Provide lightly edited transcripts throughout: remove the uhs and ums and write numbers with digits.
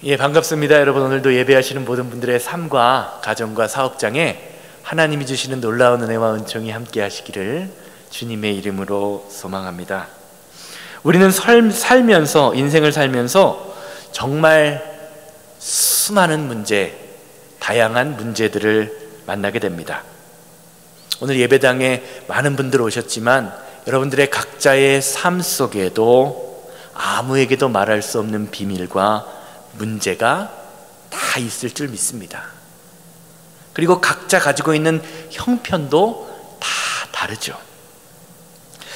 예, 반갑습니다. 여러분, 오늘도 예배하시는 모든 분들의 삶과 가정과 사업장에 하나님이 주시는 놀라운 은혜와 은총이 함께 하시기를 주님의 이름으로 소망합니다. 우리는 인생을 살면서 정말 수많은 문제, 다양한 문제들을 만나게 됩니다. 오늘 예배당에 많은 분들 오셨지만 여러분들의 각자의 삶 속에도 아무에게도 말할 수 없는 비밀과 문제가 다 있을 줄 믿습니다. 그리고 각자 가지고 있는 형편도 다 다르죠.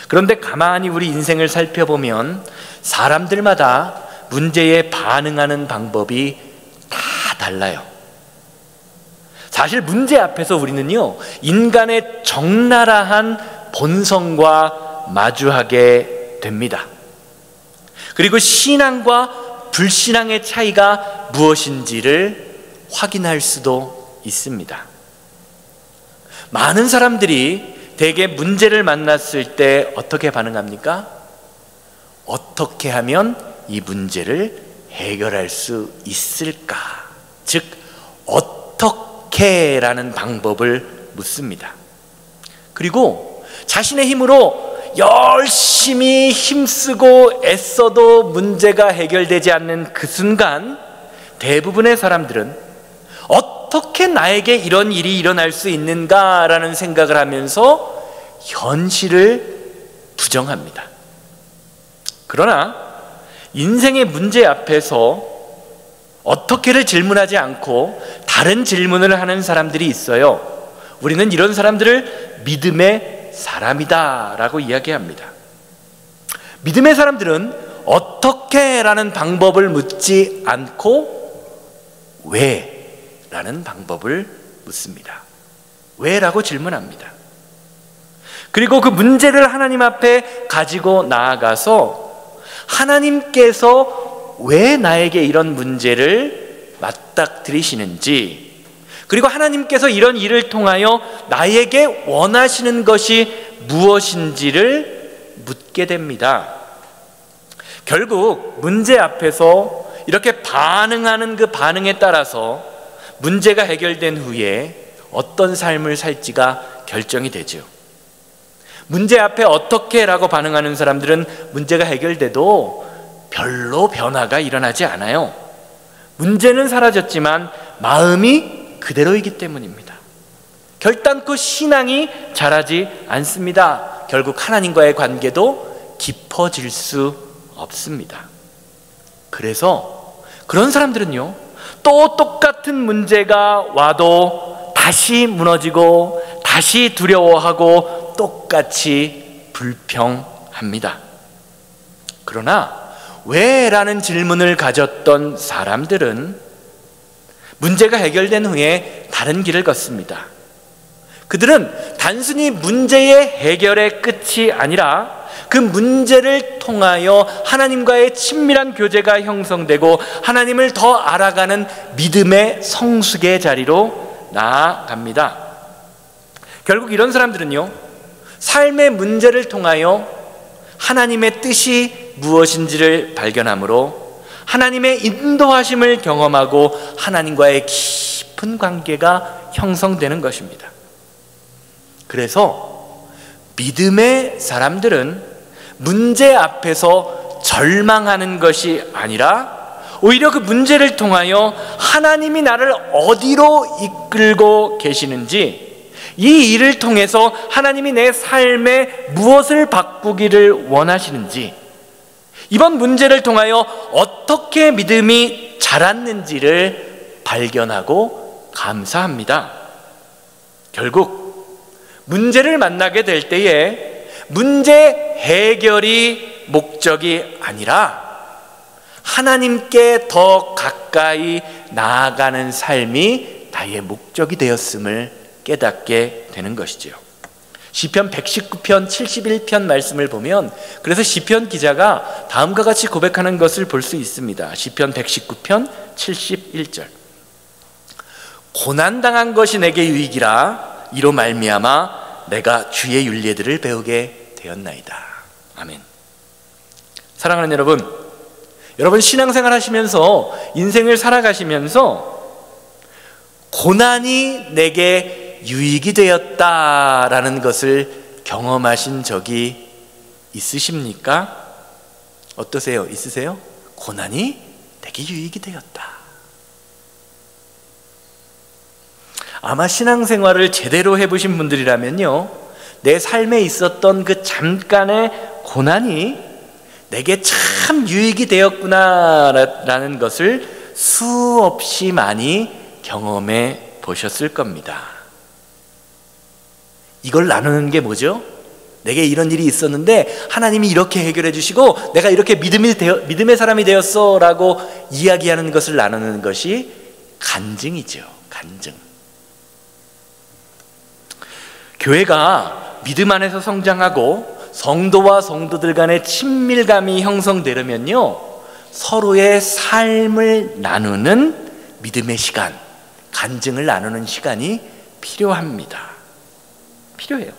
그런데 가만히 우리 인생을 살펴보면 사람들마다 문제에 반응하는 방법이 다 달라요. 사실 문제 앞에서 우리는요, 인간의 적나라한 본성과 마주하게 됩니다. 그리고 신앙과 불신앙의 차이가 무엇인지를 확인할 수도 있습니다. 많은 사람들이 대개 문제를 만났을 때 어떻게 반응합니까? 어떻게 하면 이 문제를 해결할 수 있을까? 즉, 어떻게라는 방법을 묻습니다. 그리고 자신의 힘으로 열심히 힘쓰고 애써도 문제가 해결되지 않는 그 순간 대부분의 사람들은 어떻게 나에게 이런 일이 일어날 수 있는가라는 생각을 하면서 현실을 부정합니다. 그러나 인생의 문제 앞에서 어떻게를 질문하지 않고 다른 질문을 하는 사람들이 있어요. 우리는 이런 사람들을 믿음의 사람이다 라고 이야기합니다. 믿음의 사람들은 어떻게 라는 방법을 묻지 않고 왜 라는 방법을 묻습니다. 왜 라고 질문합니다. 그리고 그 문제를 하나님 앞에 가지고 나아가서 하나님께서 왜 나에게 이런 문제를 맞닥뜨리시는지, 그리고 하나님께서 이런 일을 통하여 나에게 원하시는 것이 무엇인지를 묻게 됩니다. 결국 문제 앞에서 이렇게 반응하는 그 반응에 따라서 문제가 해결된 후에 어떤 삶을 살지가 결정이 되죠. 문제 앞에 어떻게 라고 반응하는 사람들은 문제가 해결돼도 별로 변화가 일어나지 않아요. 문제는 사라졌지만 마음이 그대로이기 때문입니다. 결단코 신앙이 자라지 않습니다. 결국 하나님과의 관계도 깊어질 수 없습니다. 그래서 그런 사람들은요, 또 똑같은 문제가 와도 다시 무너지고 다시 두려워하고 똑같이 불평합니다. 그러나 왜? 라는 질문을 가졌던 사람들은 문제가 해결된 후에 다른 길을 걷습니다. 그들은 단순히 문제의 해결의 끝이 아니라 그 문제를 통하여 하나님과의 친밀한 교제가 형성되고 하나님을 더 알아가는 믿음의 성숙의 자리로 나아갑니다. 결국 이런 사람들은요, 삶의 문제를 통하여 하나님의 뜻이 무엇인지를 발견하므로 하나님의 인도하심을 경험하고 하나님과의 깊은 관계가 형성되는 것입니다. 그래서 믿음의 사람들은 문제 앞에서 절망하는 것이 아니라 오히려 그 문제를 통하여 하나님이 나를 어디로 이끌고 계시는지, 이 일을 통해서 하나님이 내 삶에 무엇을 바꾸기를 원하시는지, 이번 문제를 통하여 어떻게 믿음이 자랐는지를 발견하고 감사합니다. 결국 문제를 만나게 될 때에 문제 해결이 목적이 아니라 하나님께 더 가까이 나아가는 삶이 나의 목적이 되었음을 깨닫게 되는 것이지요. 시편 119편 71편 말씀을 보면 그래서 시편 기자가 다음과 같이 고백하는 것을 볼 수 있습니다. 시편 119편 71절. 고난당한 것이 내게 유익이라 이로 말미암아 내가 주의 율례들을 배우게 되었나이다. 아멘. 사랑하는 여러분, 여러분 신앙생활 하시면서 인생을 살아가시면서 고난이 내게 유익이 되었다라는 것을 경험하신 적이 있으십니까? 어떠세요? 있으세요? 고난이 내게 유익이 되었다. 아마 신앙생활을 제대로 해보신 분들이라면요, 내 삶에 있었던 그 잠깐의 고난이 내게 참 유익이 되었구나라는 것을 수없이 많이 경험해 보셨을 겁니다. 이걸 나누는 게 뭐죠? 내게 이런 일이 있었는데 하나님이 이렇게 해결해 주시고 내가 이렇게 믿음의 사람이 되었어 라고 이야기하는 것을 나누는 것이 간증이죠. 간증. 교회가 믿음 안에서 성장하고 성도와 성도들 간의 친밀감이 형성되려면요, 서로의 삶을 나누는 믿음의 시간, 간증을 나누는 시간이 필요합니다. 필요해요.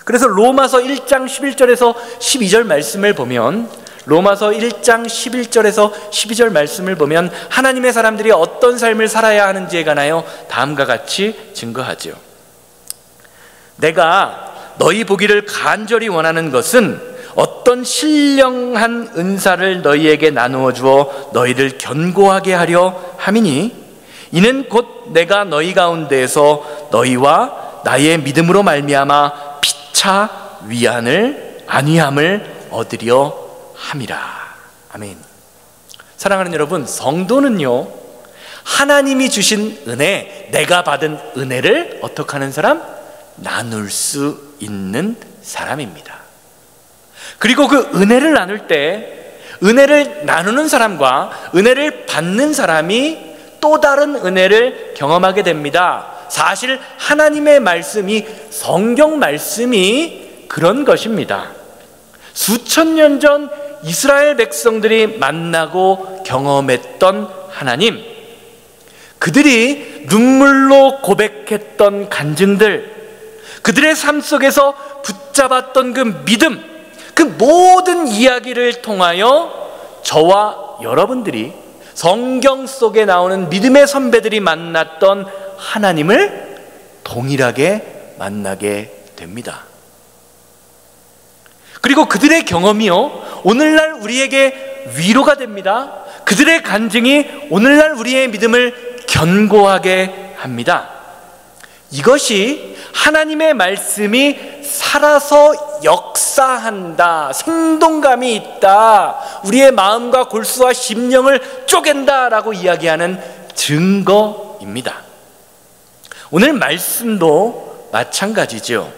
그래서 로마서 1장 11절에서 12절 말씀을 보면, 로마서 1장 11절에서 12절 말씀을 보면 하나님의 사람들이 어떤 삶을 살아야 하는지에 관하여 다음과 같이 증거하죠. 내가 너희 보기를 간절히 원하는 것은 어떤 신령한 은사를 너희에게 나누어 주어 너희를 견고하게 하려 함이니, 이는 곧 내가 너희 가운데에서 너희와 나의 믿음으로 말미암아 피차 안위함을 얻으려 함이라. 아멘. 사랑하는 여러분, 성도는요, 하나님이 주신 은혜, 내가 받은 은혜를 어떻게 하는 사람? 나눌 수 있는 사람입니다. 그리고 그 은혜를 나눌 때 은혜를 나누는 사람과 은혜를 받는 사람이 또 다른 은혜를 경험하게 됩니다. 사실 하나님의 말씀이, 성경 말씀이 그런 것입니다. 수천 년 전 이스라엘 백성들이 만나고 경험했던 하나님, 그들이 눈물로 고백했던 간증들, 그들의 삶 속에서 붙잡았던 그 믿음, 그 모든 이야기를 통하여 저와 여러분들이 성경 속에 나오는 믿음의 선배들이 만났던 하나님을 동일하게 만나게 됩니다. 그리고 그들의 경험이요, 오늘날 우리에게 위로가 됩니다. 그들의 간증이 오늘날 우리의 믿음을 견고하게 합니다. 이것이 하나님의 말씀이 살아서 역사한다, 생동감이 있다, 우리의 마음과 골수와 심령을 쪼갠다라고 이야기하는 증거입니다. 오늘 말씀도 마찬가지죠.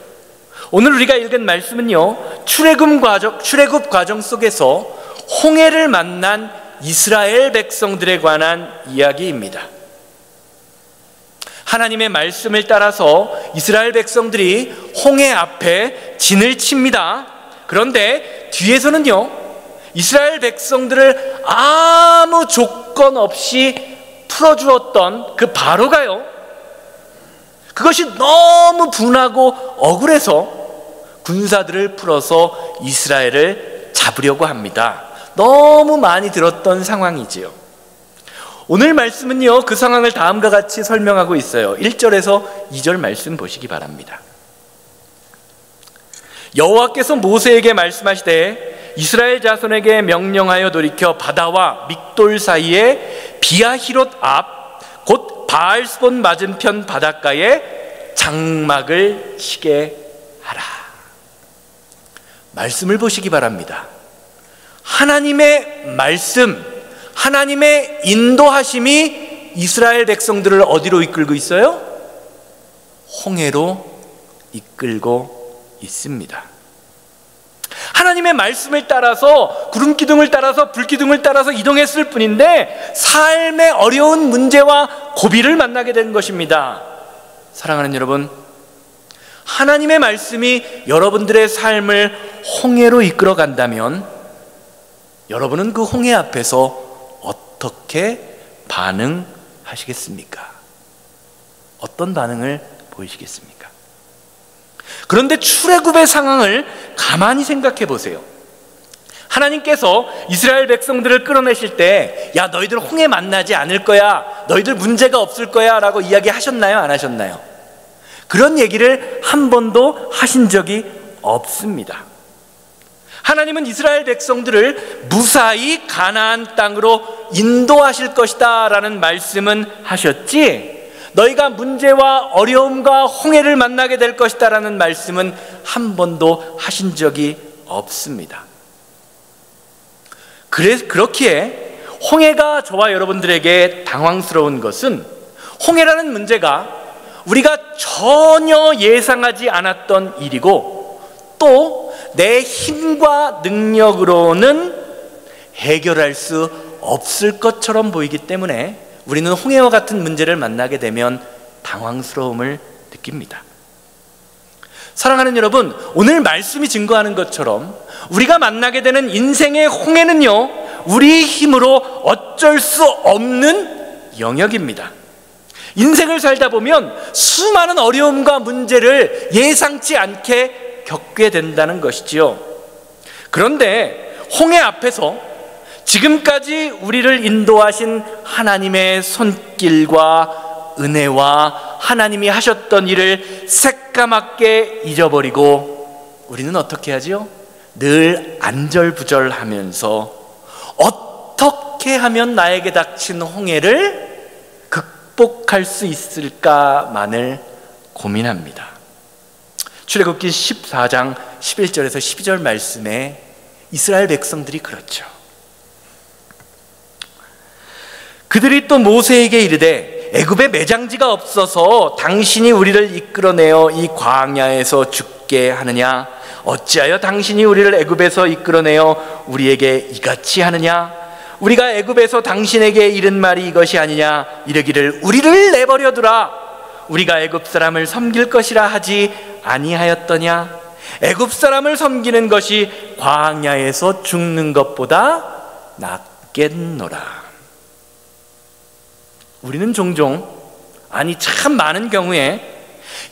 오늘 우리가 읽은 말씀은요, 출애굽 과정 속에서 홍해를 만난 이스라엘 백성들에 관한 이야기입니다. 하나님의 말씀을 따라서 이스라엘 백성들이 홍해 앞에 진을 칩니다. 그런데 뒤에서는요, 이스라엘 백성들을 아무 조건 없이 풀어주었던 그 바로가요, 그것이 너무 분하고 억울해서 군사들을 풀어서 이스라엘을 잡으려고 합니다. 너무 많이 들었던 상황이지요. 오늘 말씀은요, 그 상황을 다음과 같이 설명하고 있어요. 1절에서 2절 말씀 보시기 바랍니다. 여호와께서 모세에게 말씀하시되 이스라엘 자손에게 명령하여 돌이켜 바다와 믹돌 사이에 비아히롯 앞 곧 바알스본 맞은편 바닷가에 장막을 치게 하라. 말씀을 보시기 바랍니다. 하나님의 말씀, 하나님의 인도하심이 이스라엘 백성들을 어디로 이끌고 있어요? 홍해로 이끌고 있습니다. 하나님의 말씀을 따라서, 구름기둥을 따라서, 불기둥을 따라서 이동했을 뿐인데 삶의 어려운 문제와 고비를 만나게 된 것입니다. 사랑하는 여러분, 하나님의 말씀이 여러분들의 삶을 홍해로 이끌어 간다면 여러분은 그 홍해 앞에서 어떻게 반응하시겠습니까? 어떤 반응을 보이시겠습니까? 그런데 출애굽의 상황을 가만히 생각해 보세요. 하나님께서 이스라엘 백성들을 끌어내실 때, 야, 너희들 홍해 만나지 않을 거야, 너희들 문제가 없을 거야 라고 이야기하셨나요? 안 하셨나요? 그런 얘기를 한 번도 하신 적이 없습니다. 하나님은 이스라엘 백성들을 무사히 가나안 땅으로 인도하실 것이다 라는 말씀은 하셨지, 너희가 문제와 어려움과 홍해를 만나게 될 것이다 라는 말씀은 한 번도 하신 적이 없습니다. 그렇기에 홍해가 저와 여러분들에게 당황스러운 것은, 홍해라는 문제가 우리가 전혀 예상하지 않았던 일이고, 또 내 힘과 능력으로는 해결할 수 없을 것처럼 보이기 때문에 우리는 홍해와 같은 문제를 만나게 되면 당황스러움을 느낍니다. 사랑하는 여러분, 오늘 말씀이 증거하는 것처럼 우리가 만나게 되는 인생의 홍해는요, 우리 힘으로 어쩔 수 없는 영역입니다. 인생을 살다 보면 수많은 어려움과 문제를 예상치 않게 겪게 된다는 것이지요. 그런데 홍해 앞에서 지금까지 우리를 인도하신 하나님의 손길과 은혜와 하나님이 하셨던 일을 새까맣게 잊어버리고 우리는 어떻게 하지요? 늘 안절부절하면서 어떻게 하면 나에게 닥친 홍해를 극복할 수 있을까만을 고민합니다. 출애굽기 14장 11절에서 12절 말씀에 이스라엘 백성들이 그렇죠. 그들이 또 모세에게 이르되 애굽에 매장지가 없어서 당신이 우리를 이끌어내어 이 광야에서 죽게 하느냐? 어찌하여 당신이 우리를 애굽에서 이끌어내어 우리에게 이같이 하느냐? 우리가 애굽에서 당신에게 이른 말이 이것이 아니냐? 이르기를 우리를 내버려 두라. 우리가 애굽 사람을 섬길 것이라 하지 아니하였더냐? 애굽 사람을 섬기는 것이 광야에서 죽는 것보다 낫겠노라. 우리는 종종, 아니 참 많은 경우에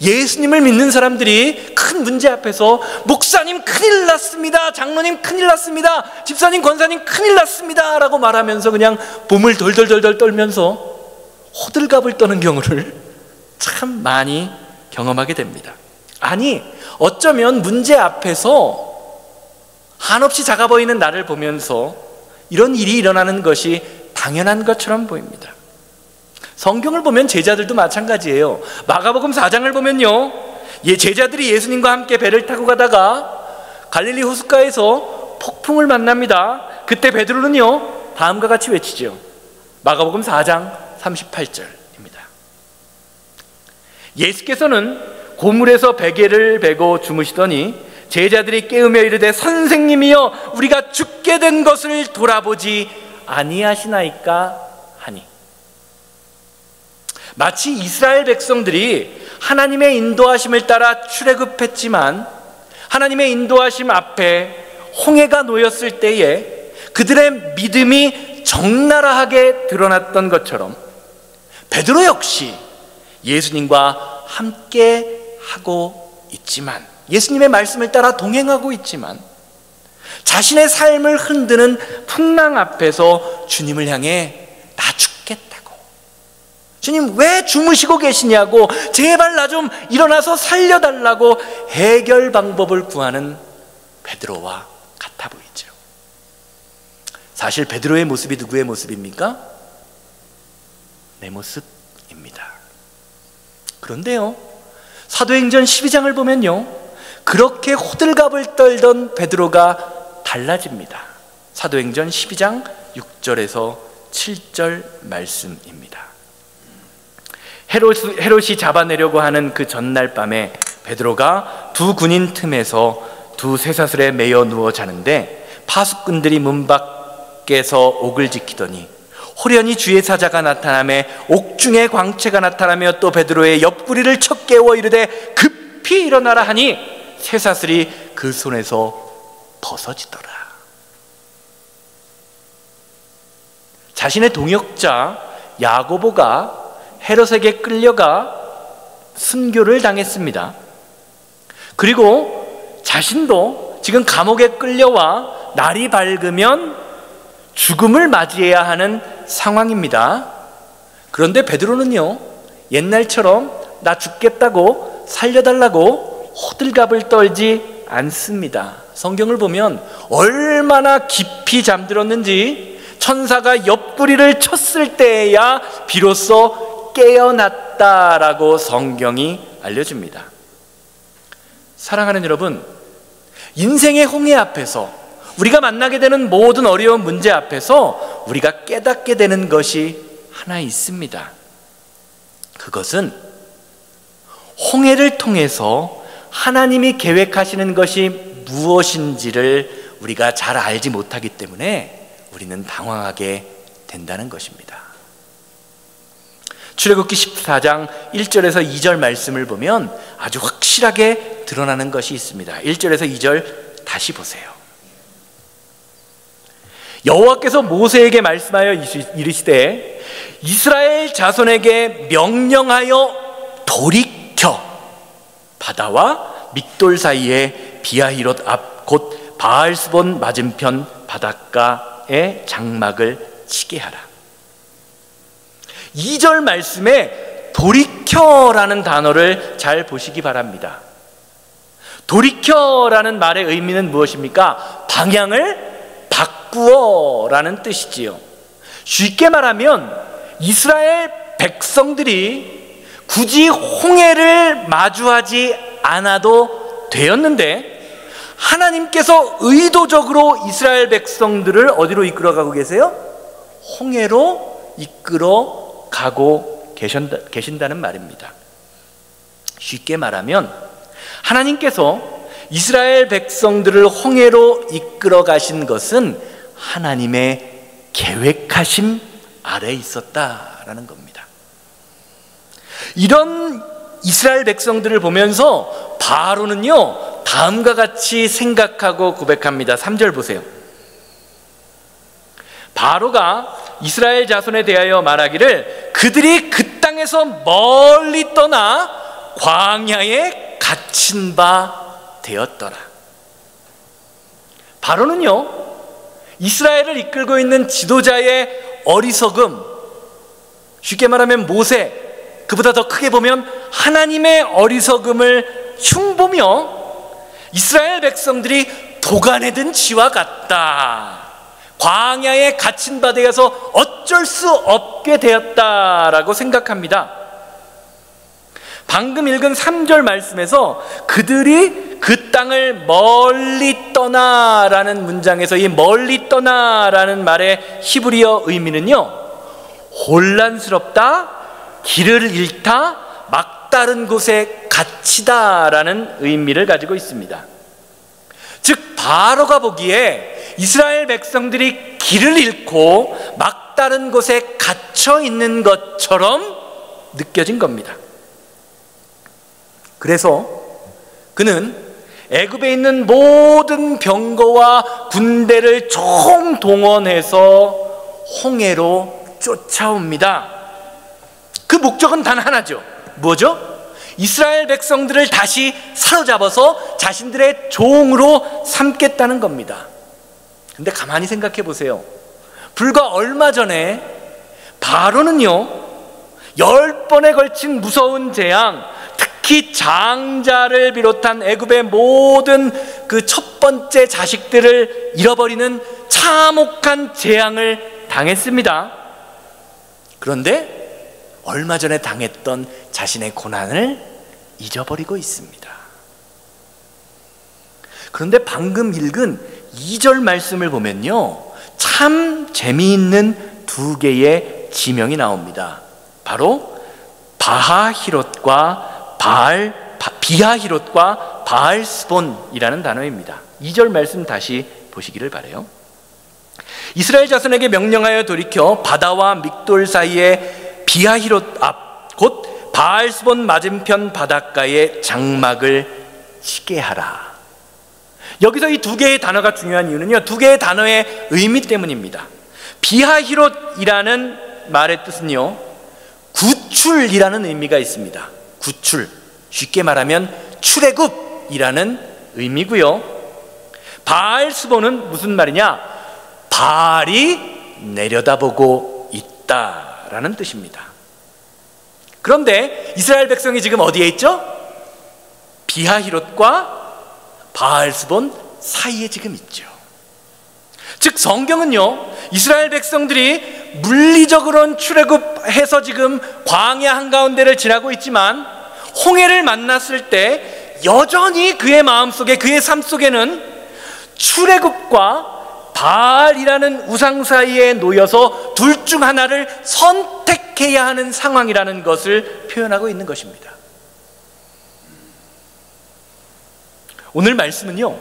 예수님을 믿는 사람들이 큰 문제 앞에서 목사님 큰일 났습니다, 장로님 큰일 났습니다, 집사님 권사님 큰일 났습니다 라고 말하면서 그냥 몸을 덜덜덜덜 떨면서 호들갑을 떠는 경우를 참 많이 경험하게 됩니다. 아니, 어쩌면 문제 앞에서 한없이 작아 보이는 나를 보면서 이런 일이 일어나는 것이 당연한 것처럼 보입니다. 성경을 보면 제자들도 마찬가지예요. 마가복음 4장을 보면요, 제자들이 예수님과 함께 배를 타고 가다가 갈릴리 호숫가에서 폭풍을 만납니다. 그때 베드로는요 다음과 같이 외치죠. 마가복음 4장 38절입니다. 예수께서는 고물에서 베개를 베고 주무시더니 제자들이 깨우며 이르되 선생님이여 우리가 죽게 된 것을 돌아보지 아니하시나이까 하니, 마치 이스라엘 백성들이 하나님의 인도하심을 따라 출애굽했지만 하나님의 인도하심 앞에 홍해가 놓였을 때에 그들의 믿음이 적나라하게 드러났던 것처럼 베드로 역시 예수님과 함께 하고 있지만, 예수님의 말씀을 따라 동행하고 있지만 자신의 삶을 흔드는 풍랑 앞에서 주님을 향해 나 죽겠다고, 주님 왜 주무시고 계시냐고, 제발 나 좀 일어나서 살려달라고 해결 방법을 구하는 베드로와 같아 보이죠. 사실 베드로의 모습이 누구의 모습입니까? 내 모습입니다. 그런데요, 사도행전 12장을 보면요, 그렇게 호들갑을 떨던 베드로가 달라집니다. 사도행전 12장 6절에서 7절 말씀입니다. 헤롯이 잡아내려고 하는 그 전날 밤에 베드로가 두 군인 틈에서 두 쇠사슬에 매여 누워 자는데 파수꾼들이 문 밖에서 옥을 지키더니 호련히 주의 사자가 나타나매 옥중에 광채가 나타나며 또 베드로의 옆구리를 쳐 깨워 이르되 급히 일어나라 하니 쇠사슬이 그 손에서 벗어지더라. 자신의 동역자 야고보가 헤롯에게 끌려가 순교를 당했습니다. 그리고 자신도 지금 감옥에 끌려와 날이 밝으면 죽음을 맞이해야 하는 상황입니다. 그런데 베드로는요, 옛날처럼 나 죽겠다고 살려달라고 호들갑을 떨지 않습니다. 성경을 보면 얼마나 깊이 잠들었는지 천사가 옆구리를 쳤을 때야 비로소 깨어났다라고 성경이 알려줍니다. 사랑하는 여러분, 인생의 홍해 앞에서, 우리가 만나게 되는 모든 어려운 문제 앞에서 우리가 깨닫게 되는 것이 하나 있습니다. 그것은 홍해를 통해서 하나님이 계획하시는 것이 무엇인지를 우리가 잘 알지 못하기 때문에 우리는 당황하게 된다는 것입니다. 출애굽기 14장 1절에서 2절 말씀을 보면 아주 확실하게 드러나는 것이 있습니다. 1절에서 2절 다시 보세요. 여호와께서 모세에게 말씀하여 이르시되 이스라엘 자손에게 명령하여 돌이켜 바다와 믹돌 사이에 비아히롯 앞 곧 바알스본 맞은편 바닷가에 장막을 치게 하라. 2절 말씀에 돌이켜라는 단어를 잘 보시기 바랍니다. 돌이켜라는 말의 의미는 무엇입니까? 방향을 바꾸어라는 뜻이지요. 쉽게 말하면 이스라엘 백성들이 굳이 홍해를 마주하지 않아도 되었는데 하나님께서 의도적으로 이스라엘 백성들을 어디로 이끌어가고 계세요? 홍해로 이끌어가고 계신다는 말입니다. 쉽게 말하면 하나님께서 이스라엘 백성들을 홍해로 이끌어 가신 것은 하나님의 계획하심 아래에 있었다라는 겁니다. 이런 이스라엘 백성들을 보면서 바로는요, 다음과 같이 생각하고 고백합니다. 3절 보세요. 바로가 이스라엘 자손에 대하여 말하기를 그들이 그 땅에서 멀리 떠나 광야에 갇힌 바 되었더라. 바로는요, 이스라엘을 이끌고 있는 지도자의 어리석음, 쉽게 말하면 모세, 그보다 더 크게 보면 하나님의 어리석음을 흉보며 이스라엘 백성들이 도간에 든 쥐와 같다, 광야에 갇힌 바 되어서 어쩔 수 없게 되었다라고 생각합니다. 방금 읽은 3절 말씀에서 그들이 그 땅을 멀리 떠나라는 문장에서 이 멀리 떠나라는 말의 히브리어 의미는요, 혼란스럽다, 길을 잃다, 막다른 곳에 갇히다라는 의미를 가지고 있습니다. 즉 바로가 보기에 이스라엘 백성들이 길을 잃고 막다른 곳에 갇혀 있는 것처럼 느껴진 겁니다. 그래서 그는 애굽에 있는 모든 병거와 군대를 총동원해서 홍해로 쫓아옵니다. 그 목적은 단 하나죠. 뭐죠? 이스라엘 백성들을 다시 사로잡아서 자신들의 종으로 삼겠다는 겁니다. 근데 가만히 생각해 보세요. 불과 얼마 전에 바로는요, 10번에 걸친 무서운 재앙, 특히 장자를 비롯한 애굽의 모든 그 첫 번째 자식들을 잃어버리는 참혹한 재앙을 당했습니다. 그런데 얼마 전에 당했던 자신의 고난을 잊어버리고 있습니다. 그런데 방금 읽은 2절 말씀을 보면요, 참 재미있는 두 개의 지명이 나옵니다. 바로 비하히롯과 바알스본이라는 단어입니다. 2절 말씀 다시 보시기를 바라요. 이스라엘 자손에게 명령하여 돌이켜 바다와 믹돌 사이에 비하히롯 앞 곧 바알스본 맞은편 바닷가에 장막을 치게 하라. 여기서 이 두 개의 단어가 중요한 이유는요, 두 개의 단어의 의미 때문입니다. 비하히롯이라는 말의 뜻은요, 구출이라는 의미가 있습니다. 구출, 쉽게 말하면 출애굽이라는 의미고요. 바알스본은 무슨 말이냐? 바알이 내려다보고 있다라는 뜻입니다. 그런데 이스라엘 백성이 지금 어디에 있죠? 비하히롯과 바알스본 사이에 지금 있죠. 즉 성경은요, 이스라엘 백성들이 물리적으로는 출애굽해서 지금 광야 한가운데를 지나고 있지만 홍해를 만났을 때 여전히 그의 마음속에, 그의 삶 속에는 출애굽과 바알이라는 우상 사이에 놓여서 둘 중 하나를 선택해야 하는 상황이라는 것을 표현하고 있는 것입니다. 오늘 말씀은요,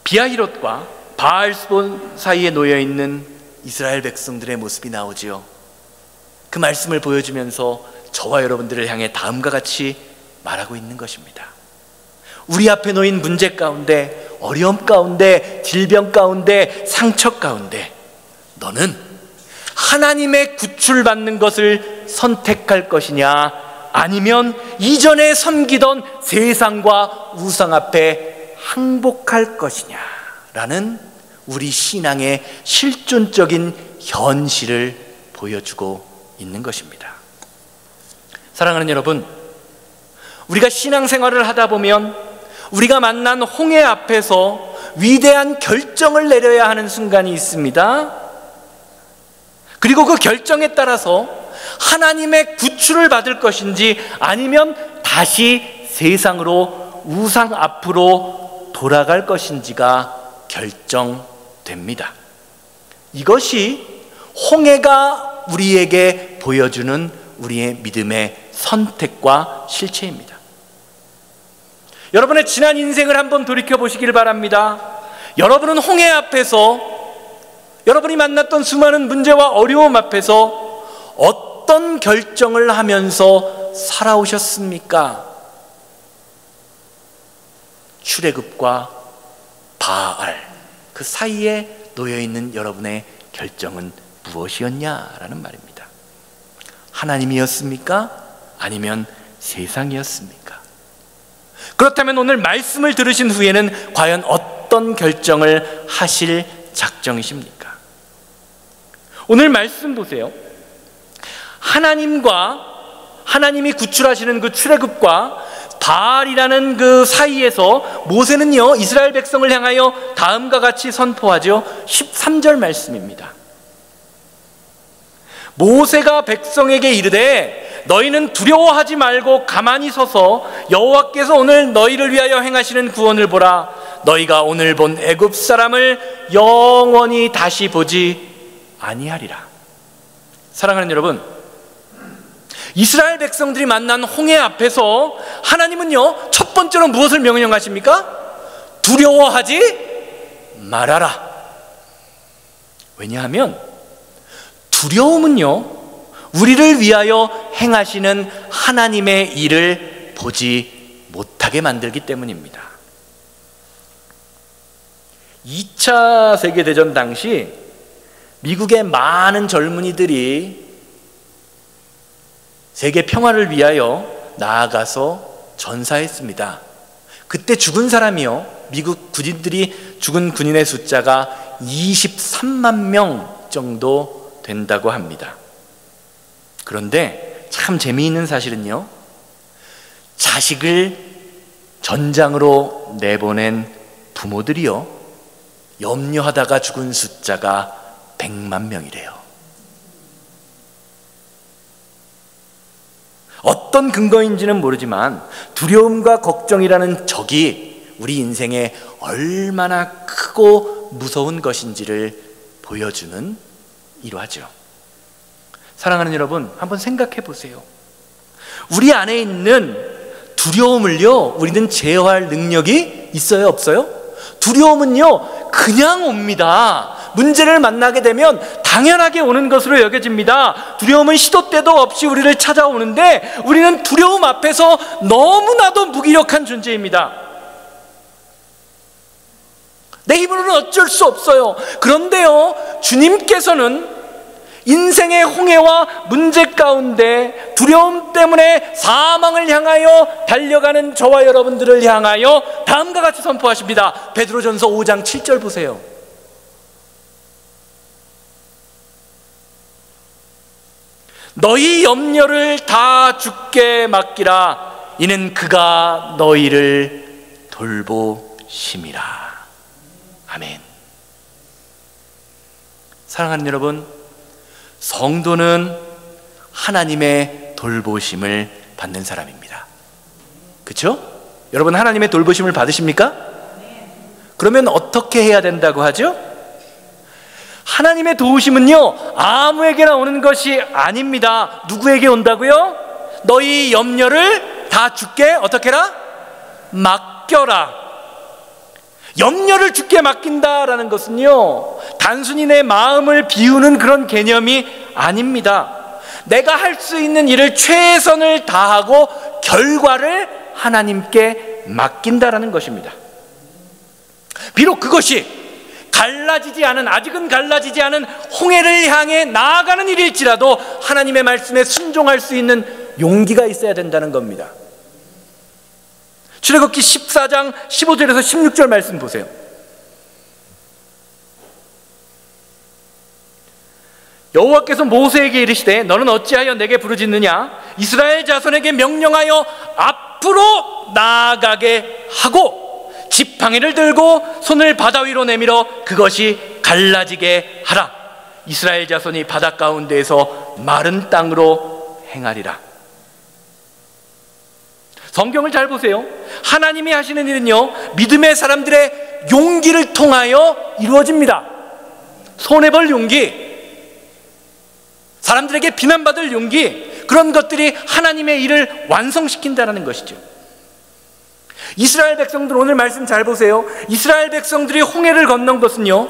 비하히롯과 바알스본 사이에 놓여있는 이스라엘 백성들의 모습이 나오지요. 그 말씀을 보여주면서 저와 여러분들을 향해 다음과 같이 말하고 있는 것입니다. 우리 앞에 놓인 문제 가운데, 어려움 가운데, 질병 가운데, 상처 가운데 너는 하나님의 구출받는 것을 선택할 것이냐, 아니면 이전에 섬기던 세상과 우상 앞에 항복할 것이냐 라는 우리 신앙의 실존적인 현실을 보여주고 있는 것입니다. 사랑하는 여러분, 우리가 신앙생활을 하다 보면 우리가 만난 홍해 앞에서 위대한 결정을 내려야 하는 순간이 있습니다. 그리고 그 결정에 따라서 하나님의 구출을 받을 것인지 아니면 다시 세상으로, 우상 앞으로 돌아갈 것인지가 결정됩니다. 이것이 홍해가 우리에게 보여주는 우리의 믿음의 선택과 실체입니다. 여러분의 지난 인생을 한번 돌이켜 보시길 바랍니다. 여러분은 홍해 앞에서, 여러분이 만났던 수많은 문제와 어려움 앞에서 어떤 결정을 하면서 살아오셨습니까? 출애굽과 바알, 그 사이에 놓여있는 여러분의 결정은 무엇이었냐라는 말입니다. 하나님이었습니까? 아니면 세상이었습니까? 그렇다면 오늘 말씀을 들으신 후에는 과연 어떤 결정을 하실 작정이십니까? 오늘 말씀 보세요. 하나님이 구출하시는 그 출애굽과 바알이라는 그 사이에서 모세는요, 이스라엘 백성을 향하여 다음과 같이 선포하죠. 13절 말씀입니다. 모세가 백성에게 이르되 너희는 두려워하지 말고 가만히 서서 여호와께서 오늘 너희를 위하여 행하시는 구원을 보라. 너희가 오늘 본 애굽 사람을 영원히 다시 보지 아니하리라. 사랑하는 여러분, 이스라엘 백성들이 만난 홍해 앞에서 하나님은요, 첫 번째로 무엇을 명령하십니까? 두려워하지 말아라. 왜냐하면 두려움은요, 우리를 위하여 행하시는 하나님의 일을 보지 못하게 만들기 때문입니다. 2차 세계대전 당시 미국의 많은 젊은이들이 세계 평화를 위하여 나아가서 전사했습니다. 그때 죽은 사람이요, 미국 군인들이 죽은 군인의 숫자가 23만 명 정도 된다고 합니다. 그런데 참 재미있는 사실은요, 자식을 전장으로 내보낸 부모들이요, 염려하다가 죽은 숫자가 100만 명이래요. 어떤 근거인지는 모르지만 두려움과 걱정이라는 적이 우리 인생에 얼마나 크고 무서운 것인지를 보여주는 일화죠. 사랑하는 여러분, 한번 생각해 보세요. 우리 안에 있는 두려움을요, 우리는 제어할 능력이 있어요, 없어요? 두려움은요, 그냥 옵니다. 문제를 만나게 되면 당연하게 오는 것으로 여겨집니다. 두려움은 시도 때도 없이 우리를 찾아오는데 우리는 두려움 앞에서 너무나도 무기력한 존재입니다. 내 힘으로는 어쩔 수 없어요. 그런데요, 주님께서는 인생의 홍해와 문제 가운데 두려움 때문에 사망을 향하여 달려가는 저와 여러분들을 향하여 다음과 같이 선포하십니다. 베드로전서 5장 7절 보세요. 너희 염려를 다 주께 맡기라. 이는 그가 너희를 돌보심이라. 아멘. 사랑하는 여러분, 성도는 하나님의 돌보심을 받는 사람입니다. 그렇죠? 여러분 하나님의 돌보심을 받으십니까? 그러면 어떻게 해야 된다고 하죠? 하나님의 도우심은요, 아무에게나 오는 것이 아닙니다. 누구에게 온다고요? 너희 염려를 다 주께 어떻게 해라? 맡겨라. 염려를 주께 맡긴다라는 것은요, 단순히 내 마음을 비우는 그런 개념이 아닙니다. 내가 할 수 있는 일을 최선을 다하고 결과를 하나님께 맡긴다라는 것입니다. 비록 그것이 아직은 갈라지지 않은 홍해를 향해 나아가는 일일지라도 하나님의 말씀에 순종할 수 있는 용기가 있어야 된다는 겁니다. 출애굽기 14장 15절에서 16절 말씀 보세요. 여호와께서 모세에게 이르시되 너는 어찌하여 내게 부르짖느냐? 이스라엘 자손에게 명령하여 앞으로 나아가게 하고 지팡이를 들고 손을 바다 위로 내밀어 그것이 갈라지게 하라. 이스라엘 자손이 바다 가운데에서 마른 땅으로 행하리라. 성경을 잘 보세요. 하나님이 하시는 일은요, 믿음의 사람들의 용기를 통하여 이루어집니다. 손해볼 용기, 사람들에게 비난받을 용기, 그런 것들이 하나님의 일을 완성시킨다는 것이죠. 이스라엘 백성들, 오늘 말씀 잘 보세요. 이스라엘 백성들이 홍해를 건넌 것은요,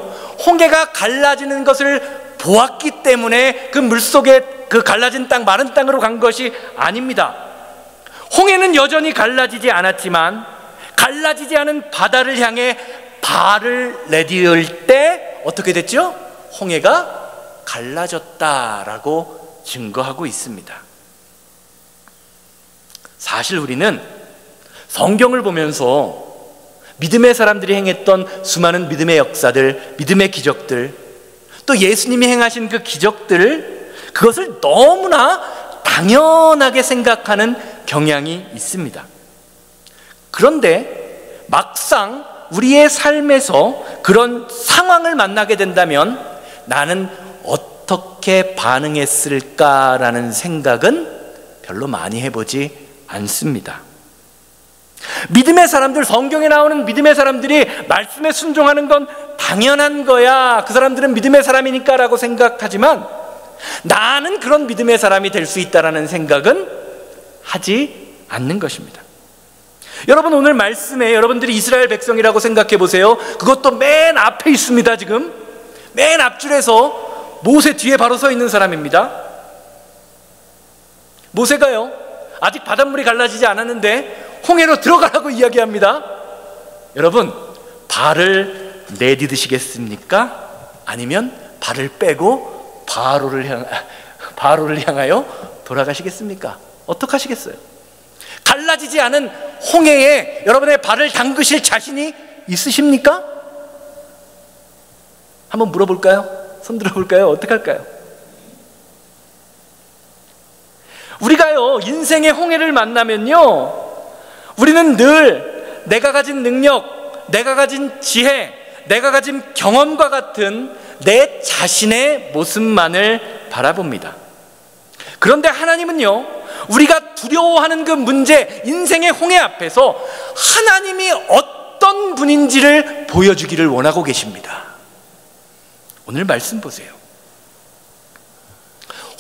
홍해가 갈라지는 것을 보았기 때문에 그 물속에 그 갈라진 땅, 마른 땅으로 간 것이 아닙니다. 홍해는 여전히 갈라지지 않았지만 갈라지지 않은 바다를 향해 발을 내디딜 때 어떻게 됐죠? 홍해가 갈라졌다라고 증거하고 있습니다. 사실 우리는 성경을 보면서 믿음의 사람들이 행했던 수많은 믿음의 역사들, 믿음의 기적들, 또 예수님이 행하신 그 기적들, 그것을 너무나 당연하게 생각하는 경향이 있습니다. 그런데 막상 우리의 삶에서 그런 상황을 만나게 된다면 나는 어떻게 반응했을까라는 생각은 별로 많이 해보지 않습니다. 믿음의 사람들, 성경에 나오는 믿음의 사람들이 말씀에 순종하는 건 당연한 거야, 그 사람들은 믿음의 사람이니까 라고 생각하지만 나는 그런 믿음의 사람이 될 수 있다라는 생각은 하지 않는 것입니다. 여러분, 오늘 말씀에 여러분들이 이스라엘 백성이라고 생각해 보세요. 그것도 맨 앞에 있습니다. 지금 맨 앞줄에서 모세 뒤에 바로 서 있는 사람입니다. 모세가요, 아직 바닷물이 갈라지지 않았는데 홍해로 들어가라고 이야기합니다. 여러분, 발을 내디드시겠습니까? 아니면 발을 빼고 바로를 향하여 돌아가시겠습니까? 어떻게 하시겠어요? 갈라지지 않은 홍해에 여러분의 발을 담그실 자신이 있으십니까? 한번 물어볼까요? 손 들어볼까요? 어떻게 할까요? 우리가요, 인생의 홍해를 만나면요, 우리는 늘 내가 가진 능력, 내가 가진 지혜, 내가 가진 경험과 같은 내 자신의 모습만을 바라봅니다. 그런데 하나님은요, 우리가 두려워하는 그 문제, 인생의 홍해 앞에서 하나님이 어떤 분인지를 보여주기를 원하고 계십니다. 오늘 말씀 보세요.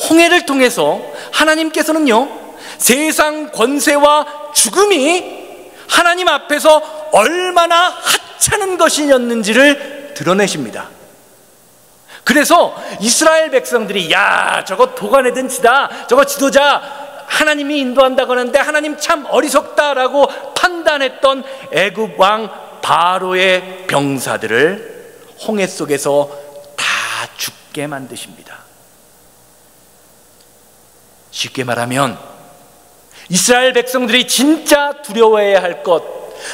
홍해를 통해서 하나님께서는요, 세상 권세와 죽음이 하나님 앞에서 얼마나 하찮은 것이었는지를 드러내십니다. 그래서 이스라엘 백성들이 야, 저거 도가내든 지다, 저거 지도자 하나님이 인도한다고 하는데 하나님 참 어리석다라고 판단했던 애굽 왕 바로의 병사들을 홍해 속에서 다 죽게 만드십니다. 쉽게 말하면 이스라엘 백성들이 진짜 두려워해야 할 것,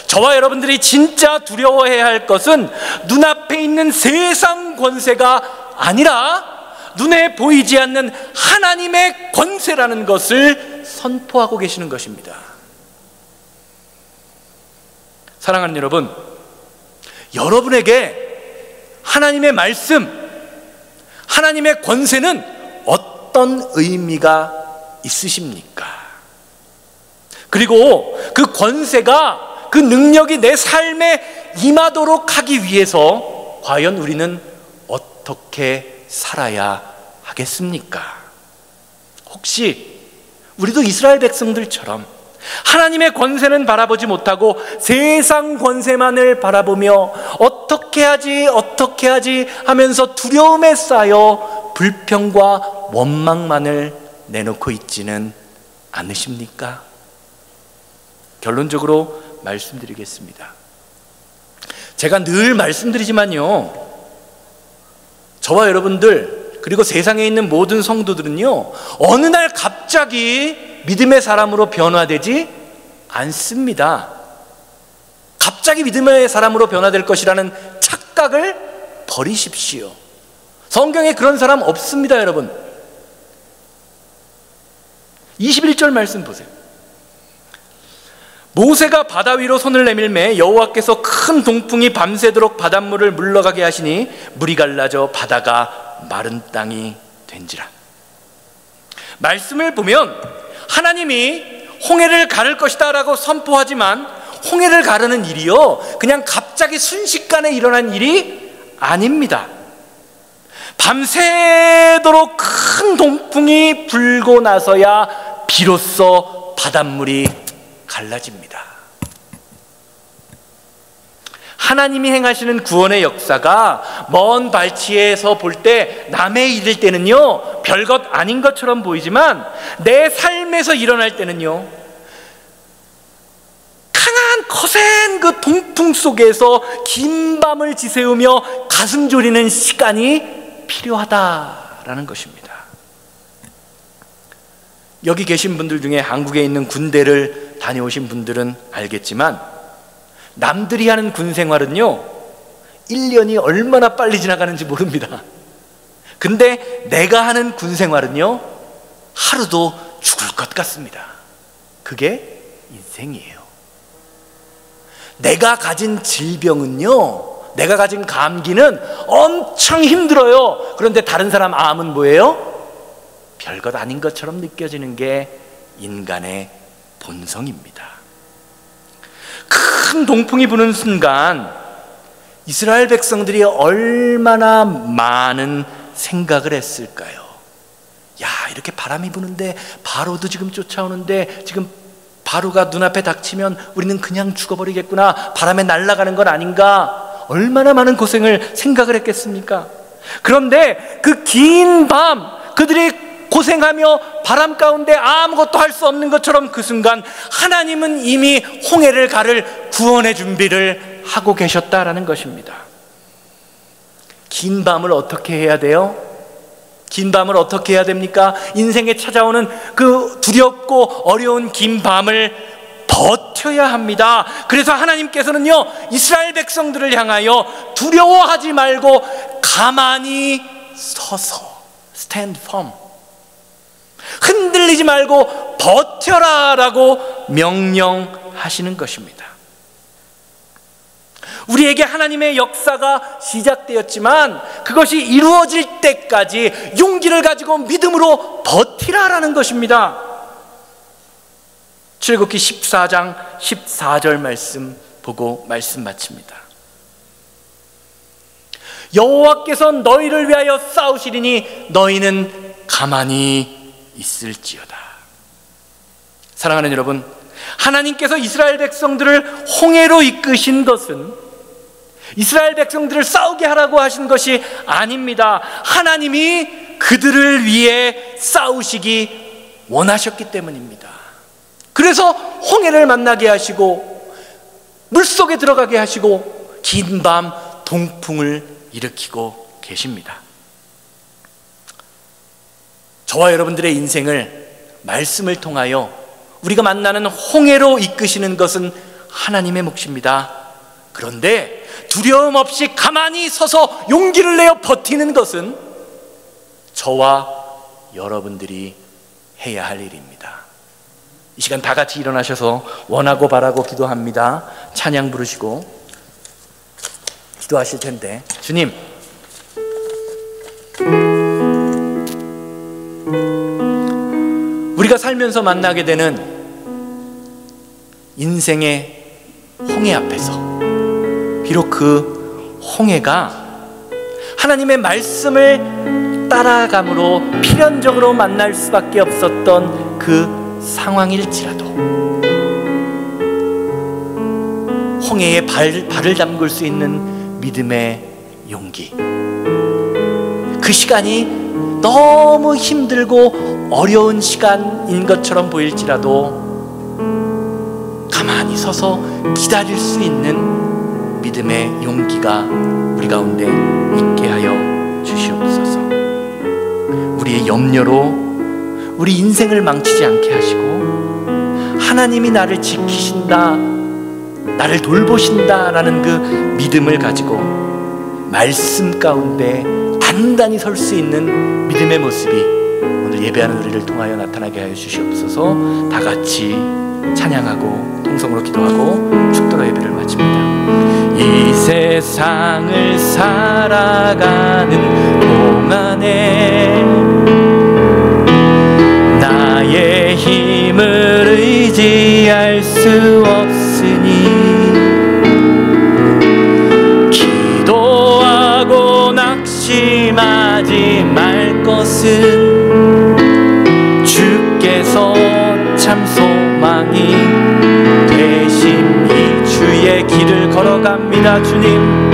저와 여러분들이 진짜 두려워해야 할 것은 눈앞에 있는 세상 권세가 아니라 눈에 보이지 않는 하나님의 권세라는 것을 선포하고 계시는 것입니다. 사랑하는 여러분, 여러분에게 하나님의 말씀, 하나님의 권세는 어떤 의미가 있으십니까? 그리고 그 권세가, 그 능력이 내 삶에 임하도록 하기 위해서 과연 우리는 어떻게 살아야 하겠습니까? 혹시 우리도 이스라엘 백성들처럼 하나님의 권세는 바라보지 못하고 세상 권세만을 바라보며 어떻게 하지 하면서 두려움에 쌓여 불평과 원망만을 내놓고 있지는 않으십니까? 결론적으로 말씀드리겠습니다. 제가 늘 말씀드리지만요, 저와 여러분들 그리고 세상에 있는 모든 성도들은요, 어느 날 갑자기 믿음의 사람으로 변화되지 않습니다. 갑자기 믿음의 사람으로 변화될 것이라는 착각을 버리십시오. 성경에 그런 사람 없습니다, 여러분. 21절 말씀 보세요. 모세가 바다 위로 손을 내밀매 여호와께서 큰 동풍이 밤새도록 바닷물을 물러가게 하시니 물이 갈라져 바다가 마른 땅이 된지라. 말씀을 보면 하나님이 홍해를 가를 것이다 라고 선포하지만 홍해를 가르는 일이요, 그냥 갑자기 순식간에 일어난 일이 아닙니다. 밤새도록 큰 동풍이 불고 나서야 비로소 바닷물이 갈라집니다. 하나님이 행하시는 구원의 역사가 먼 발치에서 볼 때, 남에 이를 때는요 별것 아닌 것처럼 보이지만 내 삶에서 일어날 때는요 강한 거센 그 동풍 속에서 긴 밤을 지새우며 가슴 졸이는 시간이 필요하다라는 것입니다. 여기 계신 분들 중에 한국에 있는 군대를 다녀오신 분들은 알겠지만 남들이 하는 군 생활은요 1년이 얼마나 빨리 지나가는지 모릅니다. 근데 내가 하는 군 생활은요 하루도 죽을 것 같습니다. 그게 인생이에요. 내가 가진 질병은요, 내가 가진 감기는 엄청 힘들어요. 그런데 다른 사람 암은 뭐예요? 별것 아닌 것처럼 느껴지는 게 인간의 본성입니다. 큰 동풍이 부는 순간 이스라엘 백성들이 얼마나 많은 생각을 했을까요? 야, 이렇게 바람이 부는데 바로도 지금 쫓아오는데 지금 바로가 눈앞에 닥치면 우리는 그냥 죽어버리겠구나, 바람에 날아가는 건 아닌가, 얼마나 많은 고생을 생각을 했겠습니까? 그런데 그 긴 밤 그들이 고생하며 바람 가운데 아무것도 할 수 없는 것처럼 그 순간 하나님은 이미 홍해를 가를 구원의 준비를 하고 계셨다라는 것입니다. 긴 밤을 어떻게 해야 돼요? 긴 밤을 어떻게 해야 됩니까? 인생에 찾아오는 그 두렵고 어려운 긴 밤을 버텨야 합니다. 그래서 하나님께서는요 이스라엘 백성들을 향하여 두려워하지 말고 가만히 서서 stand firm, 흔들리지 말고 버텨라 라고 명령하시는 것입니다. 우리에게 하나님의 역사가 시작되었지만 그것이 이루어질 때까지 용기를 가지고 믿음으로 버티라라는 것입니다. 출애굽기 14장 14절 말씀 보고 말씀 마칩니다. 여호와께서 너희를 위하여 싸우시리니 너희는 가만히 있을지어다. 사랑하는 여러분, 하나님께서 이스라엘 백성들을 홍해로 이끄신 것은 이스라엘 백성들을 싸우게 하라고 하신 것이 아닙니다. 하나님이 그들을 위해 싸우시기 원하셨기 때문입니다. 그래서 홍해를 만나게 하시고 물속에 들어가게 하시고 긴 밤 동풍을 일으키고 계십니다. 저와 여러분들의 인생을 말씀을 통하여 우리가 만나는 홍해로 이끄시는 것은 하나님의 몫입니다. 그런데 두려움 없이 가만히 서서 용기를 내어 버티는 것은 저와 여러분들이 해야 할 일입니다. 이 시간 다 같이 일어나셔서 원하고 바라고 기도합니다. 찬양 부르시고 기도하실 텐데, 주님, 우리가 살면서 만나게 되는 인생의 홍해 앞에서 비록 그 홍해가 하나님의 말씀을 따라감으로 필연적으로 만날 수밖에 없었던 그 상황일지라도 홍해에 발을 담글 수 있는 믿음의 용기, 그 시간이 너무 힘들고 어려운 시간인 것처럼 보일지라도 가만히 서서 기다릴 수 있는 믿음의 용기가 우리 가운데 있게 하여 주시옵소서. 우리의 염려로 우리 인생을 망치지 않게 하시고, 하나님이 나를 지키신다, 나를 돌보신다라는 그 믿음을 가지고 말씀 가운데 단단히 설 수 있는 믿음의 모습이 오늘 예배하는 우리를 통하여 나타나게 하여 주시옵소서. 다 같이 찬양하고 통성으로 기도하고 축도로 예배를 마칩니다. 이 세상을 살아가는 동안에 나의 힘을 의지할 수 없으니 기도하고 낙심하지 말 것은 주께서 참 소망이 되심이. 주의 길을 걸어갑니다. 주님,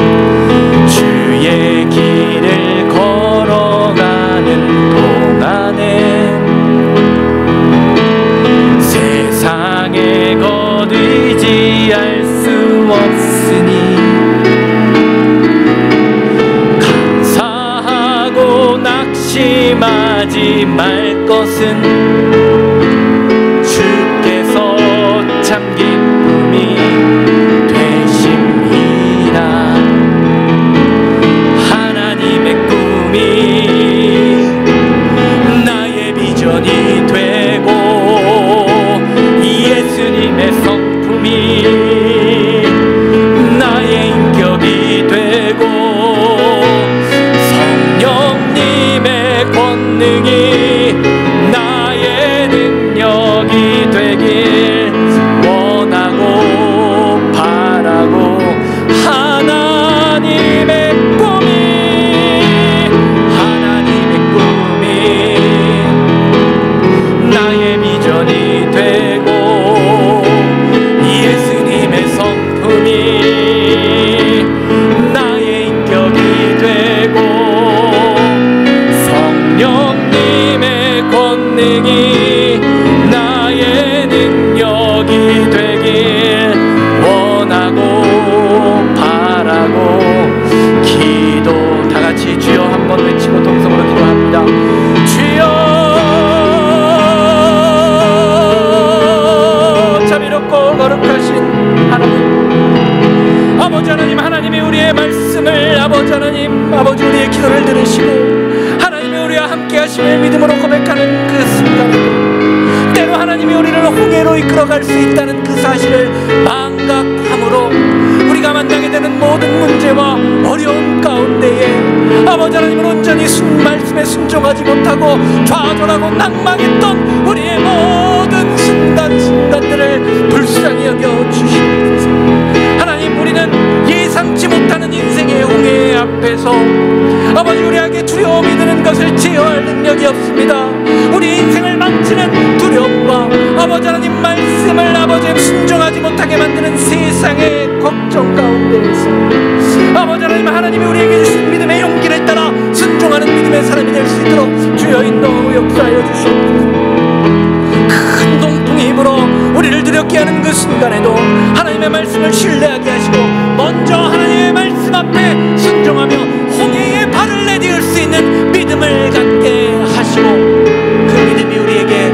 주의 길을 걸어가는 동안에 세상에 곧 의지할 수 없으니 감사하고 낙심하지 말 것은 주께서 참 기쁨이 되심이라. 하나님의 꿈이 나의 비전이 되고 예수님의 성품이 나의 인격이 되고 성령님의 권능이 나의 능력이 되길 원하고 바라고, 하나님의 꿈이 나의 비전이 되고 예수님의 성품이 나의 인격이 되고 성령님의 권능이 나의 능력이 되길 원하고 바라고 기도. 다 같이 주여 한번 외치고 동성으로 기도합니다. 주여, 자비롭고 거룩하신 하나님, 아버지 하나님, 하나님이 우리의 말씀을, 아버지 하나님, 아버지 우리의 기도를 들으시고 하나님이 우리와 함께 하심을 믿음으로 고백하는 그 순간에 때로 하나님이 우리를 홍해로 이끌어갈 수 있다는 그 사실을 망각함으로 우리가 만나게 되는 모든 문제와 어려움 가운데에 아버지 하나님은 온전히 말씀에 순종하지 못하고 좌절하고 낭망했던 우리의 모든 순간들을 불쌍히 여겨 주시옵소서. 하나님, 우리는 예상치 못하는 인생의 홍해 앞에서 아버지 우리에게 두려움이 드는 것을 제어할 능력이 없습니다. 우리 인생을 망치는 두려움과 아버지 하나님 말씀을 아버지 순종하지 못하게 만드는 세상의 걱정 가운데에서 아버지 하나님, 하나님이 우리에게 주신 믿음의 용기를 따라 순종하는 믿음의 사람이 될 수 있도록 주여 인도하고 역사하여 주시옵소서. 큰 동풍이 힘으로 우리를 두렵게 하는 그 순간에도 하나님의 말씀을 신뢰하게 하시고 먼저 하나님의 말씀 앞에 순종하며 홍해에 발을 내디딜 수 있는 믿음을 갖게 하시고 그 믿음이 우리에게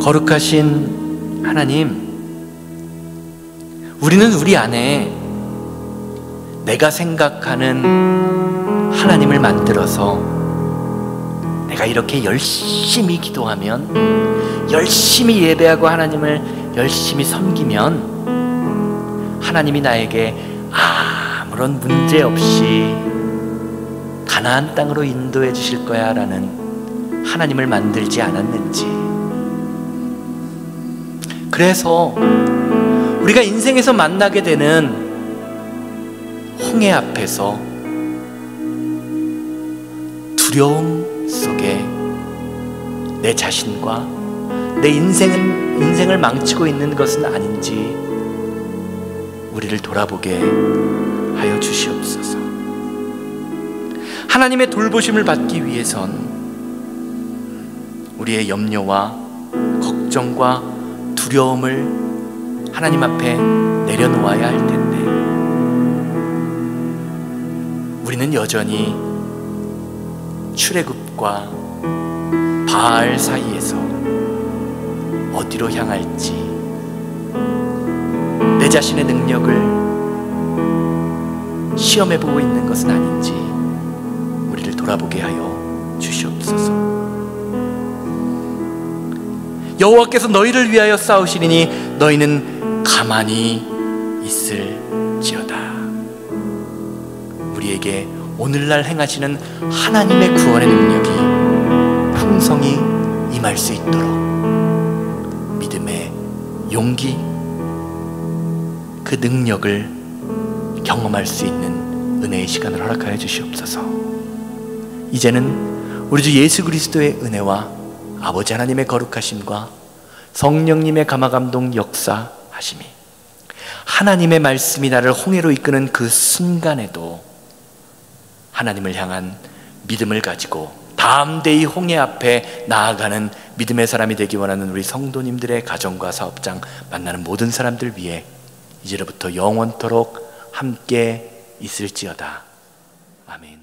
거룩하신 하나님, 우리는 우리 안에 내가 생각하는 하나님을 만들어서 내가 이렇게 열심히 기도하면, 열심히 예배하고 하나님을 열심히 섬기면 하나님이 나에게 아무런 문제 없이 가나안 땅으로 인도해 주실 거야 라는 하나님을 만들지 않았는지, 그래서 우리가 인생에서 만나게 되는 홍해 앞에서 두려움 속에 내 자신과 내 인생을 망치고 있는 것은 아닌지 우리를 돌아보게 하여 주시옵소서. 하나님의 돌보심을 받기 위해선 우리의 염려와 걱정과 두려움을 하나님 앞에 내려놓아야 할 텐데, 우리는 여전히 출애굽과 바알 사이에서 어디로 향할지, 내 자신의 능력을 시험해보고 있는 것은 아닌지 우리를 돌아보게 하여 주시옵소서. 여호와께서 너희를 위하여 싸우시리니 너희는 가만히 있을지어다. 우리에게 오늘날 행하시는 하나님의 구원의 능력이 풍성히 임할 수 있도록 믿음의 용기, 그 능력을 경험할 수 있는 은혜의 시간을 허락하여 주시옵소서. 이제는 우리 주 예수 그리스도의 은혜와 아버지 하나님의 거룩하심과 성령님의 감화감동 역사하심이, 하나님의 말씀이 나를 홍해로 이끄는 그 순간에도 하나님을 향한 믿음을 가지고 담대히 홍해 앞에 나아가는 믿음의 사람이 되기 원하는 우리 성도님들의 가정과 사업장 만나는 모든 사람들 위해 이제로부터 영원토록 함께 있을지어다. 아멘.